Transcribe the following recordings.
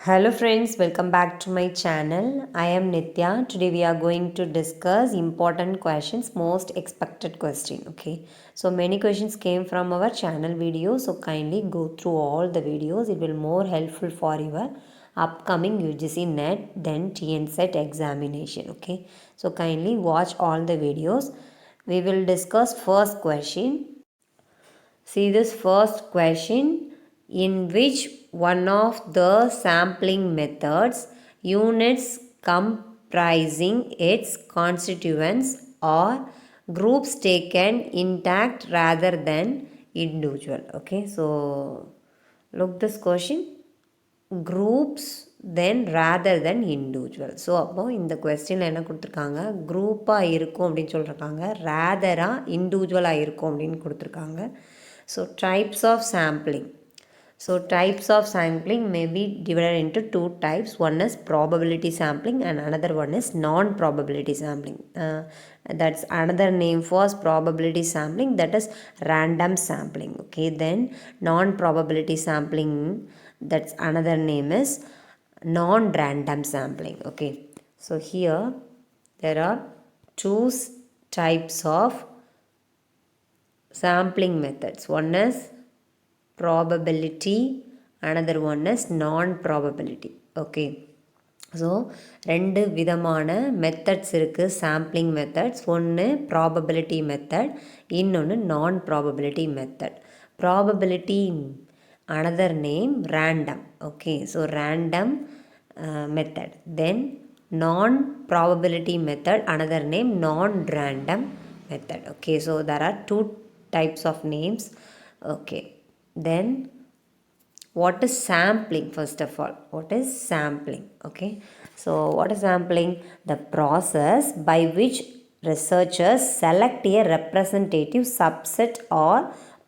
Hello friends, welcome back to my channel. I am Nitya. Today we are going to discuss important questions, most expected question. Okay, so many questions came from our channel video, so kindly go through all the videos. It will more helpful for your upcoming UGC NET then TNSET examination. Okay, so kindly watch all the videos. We will discuss first question. See this first question, in which one of the sampling methods units comprising its constituents or groups taken intact rather than individual. Okay, so look this question, groups then rather than individual. So அப்போ இந்த கொஸ்டினில் என்ன கொடுத்துருக்காங்க, குரூப்பாக இருக்கும் அப்படின்னு சொல்லியிருக்காங்க, ரேதராக இண்டிவிஜுவலாக இருக்கும் அப்படின்னு கொடுத்துருக்காங்க. So types of sampling. So types of sampling may be divided into two types. One is probability sampling and another one is non-probability sampling. That's another name for probability sampling, that is random sampling. Okay, then non-probability sampling, that's another name is non-random sampling. Okay, so here there are two types of sampling methods. One is probability, another one is non-probability. Okay, so ரெண்டு விதமான methods இருக்குது sampling methods. ஒன்று probability method, இன்னொன்று நான் probability method. Probability another name random. Okay, so random method. Then non probability method, another name non-random method. Okay, so there are two types of names. Okay, then what is sampling? First of all, what is sampling? Okay, so what is sampling? The process by which researchers select a representative subset or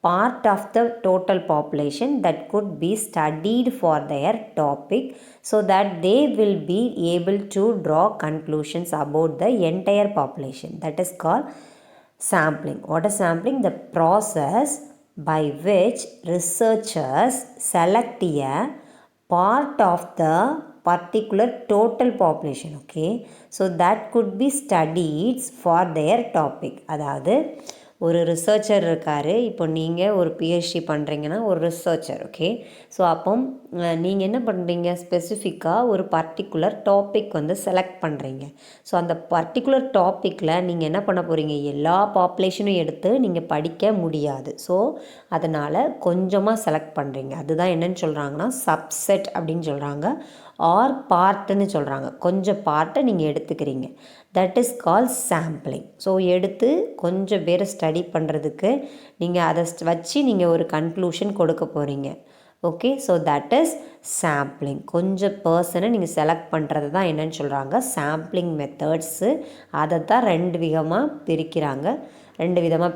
part of the total population that could be studied for their topic, so that they will be able to draw conclusions about the entire population. That is called sampling. What is sampling? The process by which researchers select a part of the particular total population. Okay, so that could be studied for their topic. அதாவது ஒரு researcher இருக்கார், இப்போ நீங்கள் ஒரு PhD பண்ணுறீங்கன்னா ஒரு researcher. Okay, so அப்போ நீங்கள் என்ன பண்ணுறீங்க, ஸ்பெசிஃபிக்காக ஒரு பர்டிகுலர் டாபிக் வந்து செலக்ட் பண்ணுறீங்க. ஸோ அந்த பர்டிகுலர் டாப்பிக்கில் நீங்கள் என்ன பண்ண போகிறீங்க, எல்லா பாப்புலேஷனும் எடுத்து நீங்கள் படிக்க முடியாது. ஸோ அதனால் கொஞ்சமாக செலக்ட் பண்ணுறீங்க. அதுதான் என்னென்னு சொல்கிறாங்கன்னா சப்செட் அப்படின்னு சொல்கிறாங்க, ஆர் பார்ட்டுன்னு சொல்கிறாங்க. கொஞ்சம் பார்ட்டை நீங்கள் எடுத்துக்கிறீங்க. That is call sampling. So எடுத்து கொஞ்சம் பேரை ஸ்டடி பண்ணுறதுக்கு நீங்கள் அதை வச்சு நீங்கள் ஒரு கன்க்ளூஷன் கொடுக்க போகிறீங்க. Okay, so that is sampling. கொஞ்சம் பர்சனை நீங்கள் செலக்ட் பண்ணுறது தான் என்னென்னு சொல்கிறாங்க சாம்பிளிங் மெத்தட்ஸு. அதை தான் ரெண்டு விதமாக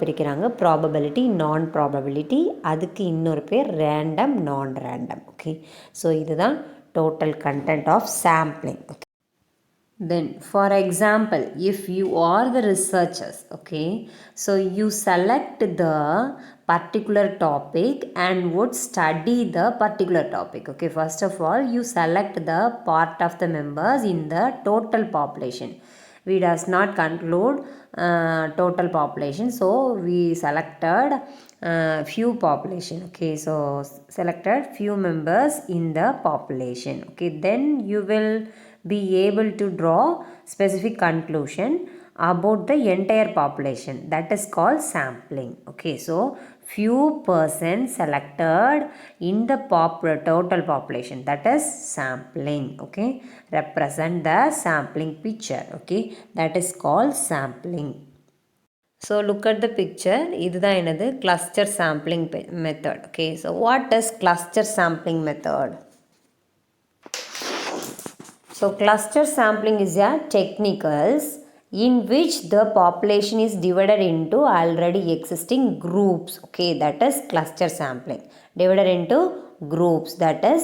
பிரிக்கிறாங்க, ப்ராபபிலிட்டி, நான் ப்ராபபிலிட்டி. அதுக்கு இன்னொரு பேர் ரேண்டம், நான் ரேண்டம். ஓகே, ஸோ இதுதான் total content of sampling. Okay. Then for example, if you are the researchers, okay, so you select the particular topic and would study the particular topic. Okay, first of all you select the part of the members in the total population. We does not conclude total population, so we selected few population. Okay, so selected few members in the population. Okay, then you will be able to draw specific conclusion about the entire population. That is called sampling. Okay, so few persons selected in the total population, that is sampling. Okay, represent the sampling picture. Okay, that is called sampling. So look at the picture. இதுதான் என்னது, cluster sampling method. Okay, so what is cluster sampling method? So cluster sampling is a technicals in which the population is divided into already existing groups. Okay, that is cluster sampling. Divided into groups, that is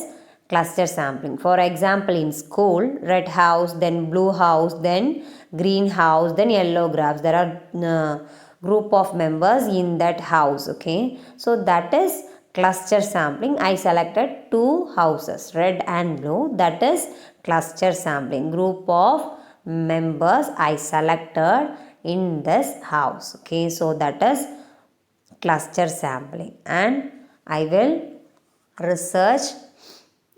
cluster sampling. For example, in school, red house, then blue house, then green house, then yellow graphs. There are group of members in that house. Okay, so that is cluster sampling. I selected 2 houses, red and blue. That is cluster sampling. Group of members I selected in this house. Okay, so that is cluster sampling. And I will research.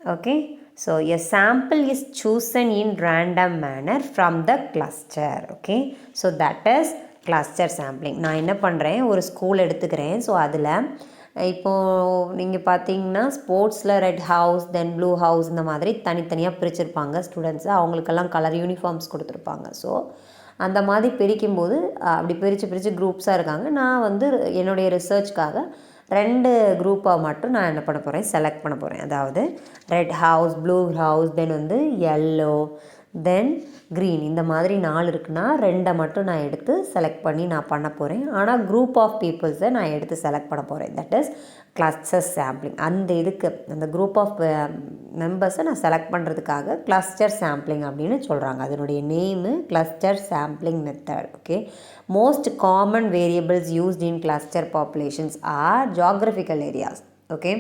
Okay, so a sample is chosen in random manner from the cluster. Okay, so that is cluster sampling. நான் என்ன பண்ணுறேன், ஒரு school எடுத்துக்கிறேன். So அதில் இப்போது நீங்கள் பார்த்தீங்கன்னா ஸ்போர்ட்ஸில் ரெட் ஹவுஸ் தென் ப்ளூ ஹவுஸ் இந்த மாதிரி தனித்தனியாக பிரிச்சுருப்பாங்க ஸ்டூடெண்ட்ஸு. அவங்களுக்கெல்லாம் கலர் யூனிஃபார்ம்ஸ் கொடுத்துருப்பாங்க. ஸோ அந்த மாதிரி பிரிக்கும்போது அப்படி பிரித்து குரூப்ஸாக இருக்காங்க. நான் வந்து என்னுடைய ரிசர்ச்காக 2 குரூப்பாக மட்டும் நான் என்ன பண்ண போகிறேன், செலக்ட் பண்ண போகிறேன். அதாவது ரெட் ஹவுஸ், ப்ளூ ஹவுஸ், தென் வந்து எல்லோ, தென் க்ரீன், இந்த மாதிரி 4 இருக்குன்னா 2 மட்டும் நான் எடுத்து செலக்ட் பண்ணி நான் பண்ண போகிறேன். ஆனால் குரூப் ஆஃப் பீப்புள்ஸை நான் எடுத்து செலக்ட் பண்ண போகிறேன். That is cluster sampling. அந்த இதுக்கு அந்த குரூப் ஆஃப் மெம்பர்ஸை நான் செலக்ட் பண்ணுறதுக்காக கிளஸ்டர் சாம்பிளிங் அப்படின்னு சொல்கிறாங்க. அதனுடைய name cluster sampling method. Okay, most common variables used in cluster populations are geographical areas. Okay,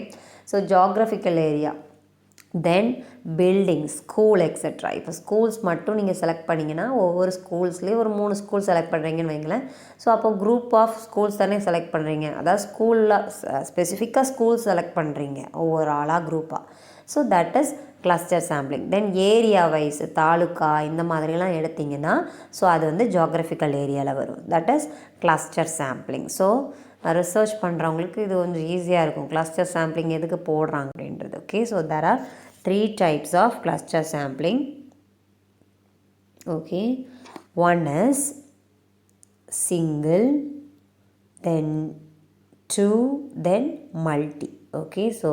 so geographical area, then building, school etcetera. இப்போ schools மட்டும் நீங்கள் செலக்ட் பண்ணிங்கன்னா ஒவ்வொரு ஸ்கூல்ஸ்லேயும் ஒரு 3 ஸ்கூல் செலக்ட் பண்ணுறீங்கன்னு வைங்களேன். ஸோ அப்போ குரூப் ஆஃப் ஸ்கூல்ஸ் தானே செலக்ட் பண்ணுறீங்க. அதாவது ஸ்கூலில் ஸ்பெசிஃபிக்காக ஸ்கூல் செலக்ட் பண்ணுறீங்க ஒவ்வொரு ஆளாக குரூப்பாக. So that is cluster sampling. Then area wise, taluka இந்த மாதிரிலாம் எடுத்திங்கன்னா ஸோ அது வந்து ஜாகிரபிக்கல் ஏரியாவில் வரும். That is cluster sampling. So research பண்ணுறவங்களுக்கு இது கொஞ்சம் ஈஸியாக இருக்கும், கிளஸ்டர் சாம்பிளிங் எதுக்கு போடுறாங்க அப்படின்றது. Okay, so there are 3 types of cluster sampling. Okay, one is single, then 2, then multi. Okay, so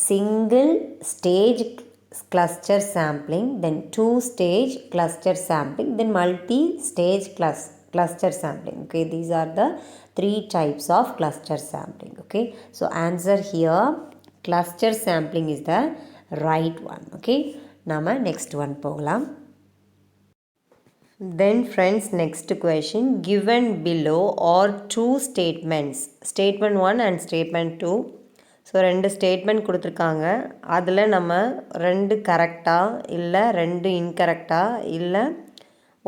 single stage cluster sampling, then 2 stage cluster sampling, then multi stage cluster sampling. Okay, these are the 3 types of cluster sampling. Okay, so answer here, cluster sampling is the right one. Okay, nama next one போகலாம். Then friends, next question, given below are 2 statements, statement 1 and statement 2. So 2 statement கொடுத்துருக்காங்க. அதில் நம்ம 2 கரெக்டாக இல்லை 2 இன்கரெக்டாக இல்லை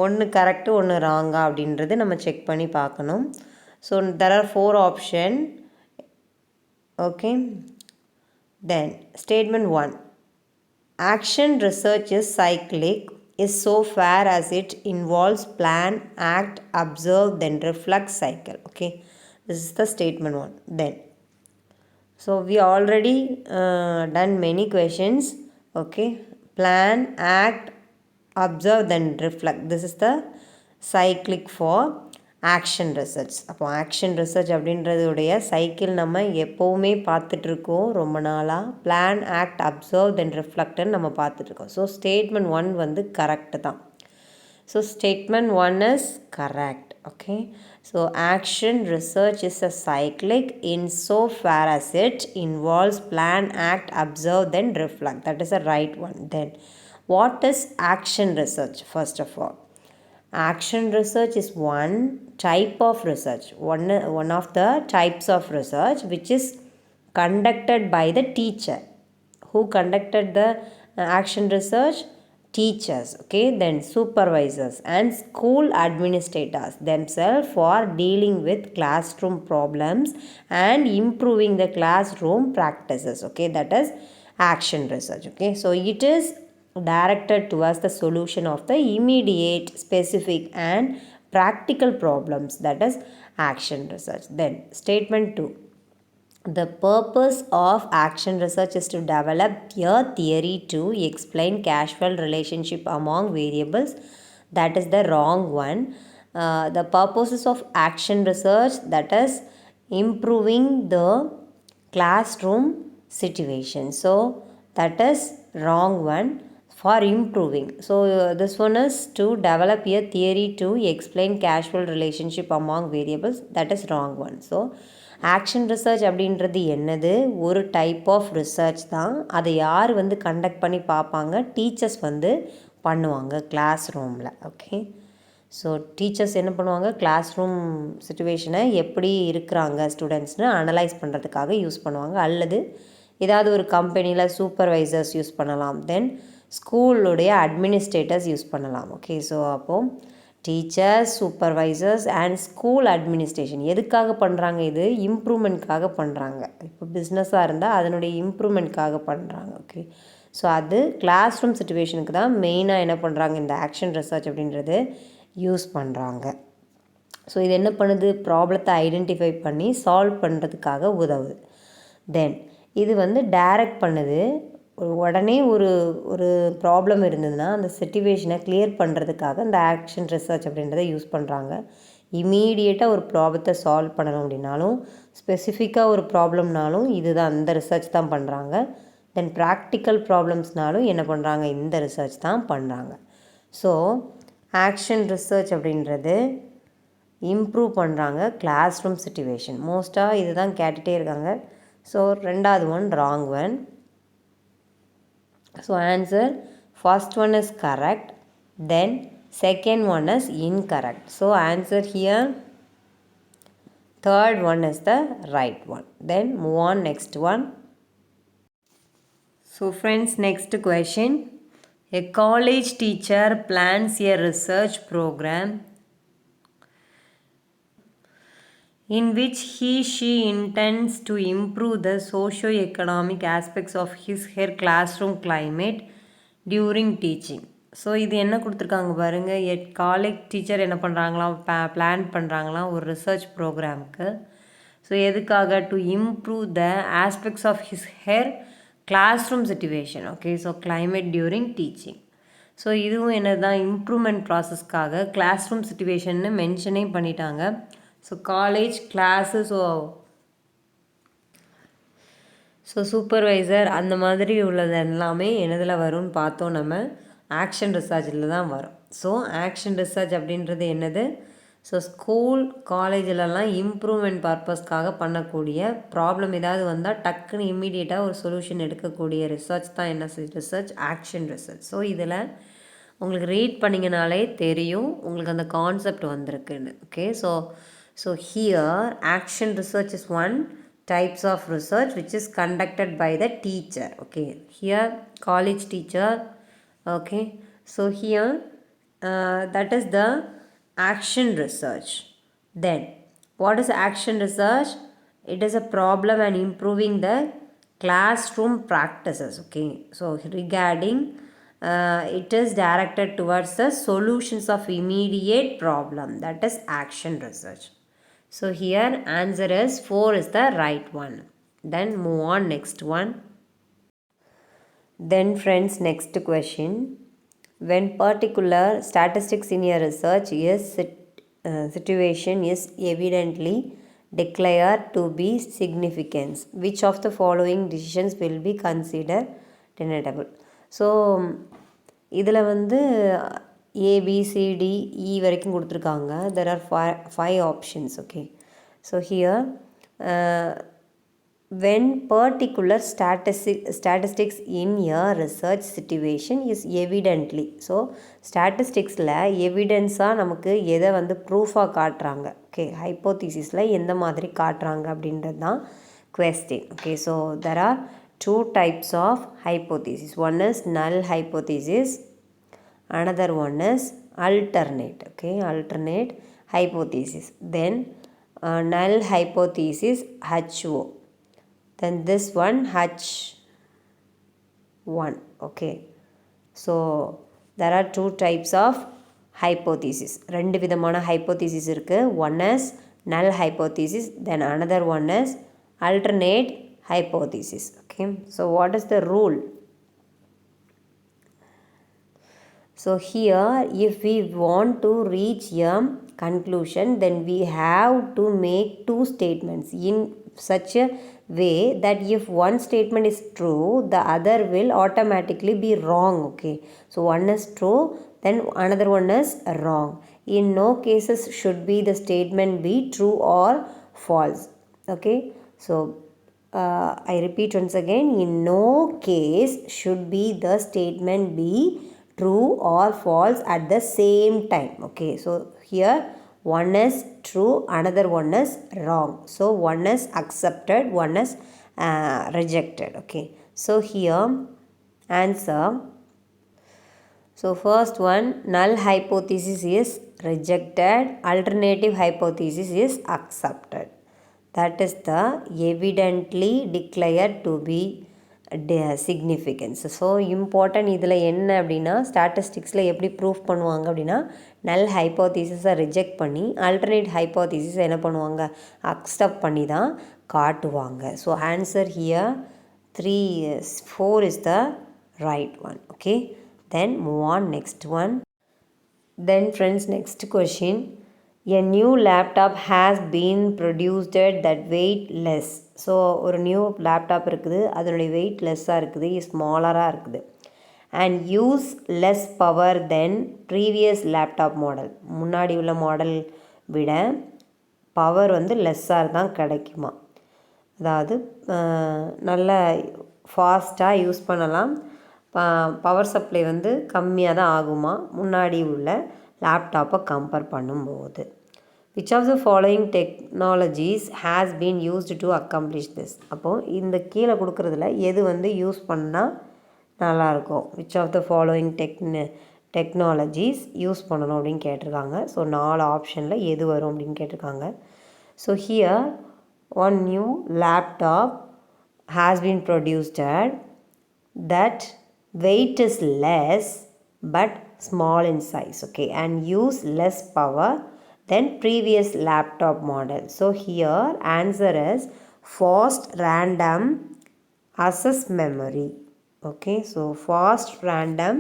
1 correct 1 ராங்கா அப்படின்றது நம்ம செக் பண்ணி பார்க்கணும். So there are 4 option. Okay, then statement 1, action research is cyclic is so far as it involves plan, act, observe, then reflect cycle. Okay, this is the statement 1. Then so we already done many questions. Okay, plan, act, observe, then reflect. This is the cyclic for action research. அப்போ action research அப்படின்றதுடைய cycle நம்ம எப்போவுமே பார்த்துட்ருக்கோம் ரொம்ப நாளாக. Plan, act, observe, தென் ரிஃப்ளெக்ட்னு நம்ம பார்த்துட்ருக்கோம். So statement 1 வந்து correct தான். So statement 1 is correct. Okay, so action research is a cyclic in so far as it involves plan, act, observe, then reflect. That is a right one. Then what is action research? First of all, action research is one type of research, one of the types of research which is conducted by the teacher. Who conducted the action research? Teachers. Okay, then supervisors and school administrators themselves for dealing with classroom problems and improving the classroom practices. Okay, that is action research. Okay, so it is directed towards the solution of the immediate, specific and practical problems. That is action research. Then statement 2, the purpose of action research is to develop a theory to explain causal relationship among variables. That is the wrong one. The purposes of action research, that is improving the classroom situation. So that is wrong one. For improving, so this one is to develop a theory to explain causal relationship among variables. That is wrong one. So action research அப்படின்றது என்னது, ஒரு type of research தான். அதை யார் வந்து conduct பண்ணி பார்ப்பாங்க, teachers வந்து பண்ணுவாங்க கிளாஸ் ரூமில். ஓகே, ஸோ டீச்சர்ஸ் என்ன பண்ணுவாங்க, கிளாஸ் ரூம் சுச்சுவேஷனை எப்படி இருக்கிறாங்க ஸ்டூடெண்ட்ஸ்னு அனலைஸ் பண்ணுறதுக்காக யூஸ் பண்ணுவாங்க. அல்லது ஏதாவது ஒரு கம்பெனியில் சூப்பர்வைசர்ஸ் யூஸ் பண்ணலாம். தென் ஸ்கூலுடைய அட்மினிஸ்ட்ரேட்டர்ஸ் யூஸ் பண்ணலாம். ஓகே, ஸோ அப்போது teachers, supervisors and school administration எதுக்காக பண்ணுறாங்க? இது இம்ப்ரூவ்மெண்ட்காக பண்ணுறாங்க. இப்போ பிஸ்னஸாக இருந்தால் அதனுடைய இம்ப்ரூவ்மெண்ட்காக பண்ணுறாங்க. ஓகே, ஸோ அது கிளாஸ் ரூம் சுச்சுவேஷனுக்கு தான் மெயினாக என்ன பண்ணுறாங்க, இந்த ஆக்ஷன் ரிசர்ச் அப்படின்றது யூஸ் பண்ணுறாங்க. ஸோ இது என்ன பண்ணுது, ப்ராப்ளத்தை ஐடென்டிஃபை பண்ணி சால்வ் பண்ணுறதுக்காக உதவுது. தென் இது வந்து டைரக்ட் பண்ணுது. உடனே ஒரு ஒரு ப்ராப்ளம் இருந்ததுன்னா அந்த சிச்சுவேஷனை கிளியர் பண்ணுறதுக்காக இந்த ஆக்ஷன் ரிசர்ச் அப்படின்றத யூஸ் பண்ணுறாங்க. இமீடியட்டாக ஒரு ப்ராப்ளத்தை சால்வ் பண்ணணும் அப்படின்னாலும், ஸ்பெசிஃபிக்காக ஒரு ப்ராப்ளம்னாலும் இதுதான், இந்த ரிசர்ச் தான் பண்ணுறாங்க. தென் ப்ராக்டிக்கல் ப்ராப்ளம்ஸ்னாலும் என்ன பண்ணுறாங்க, இந்த ரிசர்ச் தான் பண்ணுறாங்க. ஸோ ஆக்ஷன் ரிசர்ச் அப்படின்றது இம்ப்ரூவ் பண்ணுறாங்க கிளாஸ் ரூம் சிச்சுவேஷன். மோஸ்ட்டாக இது தான் கேட்டுகிட்டே இருக்காங்க. ஸோ ரெண்டாவது one wrong one. So answer, first one is correct, then second one is incorrect. So answer here, third one is the right one. Then move on next one. So friends, next question. A college teacher plans a research program in which she intends to improve the socio-economic aspects of her classroom climate during teaching. So இது என்ன கொடுத்துருக்காங்க பாருங்கள், college teacher என்ன பண்ணுறாங்களாம், plan பண்ணுறாங்களாம் ஒரு research ப்ரோக்ராமுக்கு. So எதுக்காக, to improve the aspects of her classroom situation. Okay, so climate during teaching. So இதுவும் என்ன தான், இம்ப்ரூவ்மெண்ட் ப்ராசஸ்க்காக கிளாஸ் ரூம் சிச்சுவேஷன்னு மென்ஷனே பண்ணிட்டாங்க. So college class, so supervisor அந்த மாதிரி உள்ளது எல்லாமே என்னதில் வரும்னு பார்த்தோம், நம்ம ஆக்ஷன் ரிசர்ச்சில் தான் வரும். ஸோ ஆக்ஷன் ரிசர்ச் அப்படின்றது என்னது, ஸோ ஸ்கூல் காலேஜிலலாம் இம்ப்ரூவ்மெண்ட் பர்பஸ்க்காக பண்ணக்கூடிய ப்ராப்ளம் ஏதாவது வந்தால் டக்குன்னு இம்மீடியட்டாக ஒரு சொல்யூஷன் எடுக்கக்கூடிய ரிசர்ச் தான் என்ன ரிசர்ச், ஆக்ஷன் ரிசர்ச். ஸோ இதில் உங்களுக்கு ரீட் பண்ணிங்கனாலே தெரியும் உங்களுக்கு அந்த கான்செப்ட் வந்திருக்குன்னு. Okay, So here action research is one types of research which is conducted by the teacher. Okay, here college teacher. Okay, so here that is the action research. Then what is action research? It is a problem and improving the classroom practices. Okay, so regarding it is directed towards the solutions of immediate problem, that is action research. So here answer is 4 is the right one. Then move on next one. Then friends, next question. When particular statistics in a research situation is evidently declared to be significant, which of the following decisions will be considered tenable? So இதில் வந்து ABCDE வரைக்கும் கொடுத்துருக்காங்க. There are five options. Okay, so here when particular statistics in a research situation is evidently, so statisticsல எவிடன்ஸாக நமக்கு எதை வந்து ப்ரூஃபாக காட்டுறாங்க. Okay, ஹைப்போதீசிஸில் எந்த மாதிரி காட்டுறாங்க அப்படின்றது தான் question. Okay, so there are two types of hypothesis. One is null hypothesis, another one is alternate. Okay, alternate hypothesis. Then null hypothesis HO, then this one H1. Okay, so there are two types of hypothesis. ரெண்டு விதமான hypothesis இருக்கு. One is null hypothesis, then another one is alternate hypothesis. Okay, so what is the rule? So here if we want to reach a conclusion, then we have to make two statements in such a way that if one statement is true, the other will automatically be wrong. Okay, so one is true, then another one is wrong. In no cases should be the statement be true or false. Okay, so I repeat once again, in no case should be the statement be true or false at the same time. Okay, so here one is true, another one is wrong. So one is accepted, one is rejected. Okay, so here answer. So first one, null hypothesis is rejected, alternative hypothesis is accepted. That is the evidently declared to be significance. So important இதில் என்ன அப்படின்னா ஸ்டாட்டிஸ்டிக்ஸில் எப்படி proof பண்ணுவாங்க அப்படின்னா நல் ஹைப்போதீசிஸை reject பண்ணி alternate ஹைப்போதீசிஸை என்ன பண்ணுவாங்க அக்செப்ட் பண்ணி தான் காட்டுவாங்க. So answer here 4 is the right one. Okay, then move on next one. Then friends, next question. A new laptop has been produced that weight less. So ஒரு நியூ லேப்டாப் இருக்குது, அதனுடைய wait லெஸ்ஸாக இருக்குது, ஸ்மாலராக இருக்குது. And use less power then previous laptop model. முன்னாடி உள்ள model விட power வந்து லெஸ்ஸாக தான் கிடைக்குமா, அதாவது நல்ல ஃபாஸ்ட்டாக யூஸ் பண்ணலாம், பவர் சப்ளை வந்து கம்மியாக தான் ஆகுமா முன்னாடி உள்ள லேப்டாப்பை கம்பேர் பண்ணும்போது. which of the following technologies has been used to accomplish this. அப்போது இந்த கீழே கொடுக்குறதுல எது வந்து யூஸ் பண்ணால் நல்லாயிருக்கும், which of the following technologies use பண்ணணும் அப்படின்னு கேட்டிருக்காங்க. ஸோ 4 ஆப்ஷனில் எது வரும் அப்படின்னு கேட்டிருக்காங்க. So here one new laptop has been produced that weight is less but small in size. Okay, and use less power than previous laptop model. So here answer is fast random access memory. Okay, so fast random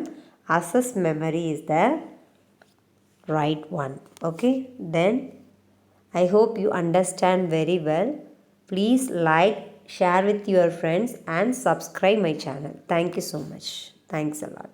access memory is the right one. Okay, then I hope you understand very well. Please like, share with your friends and subscribe my channel. Thank you so much. Thanks a lot.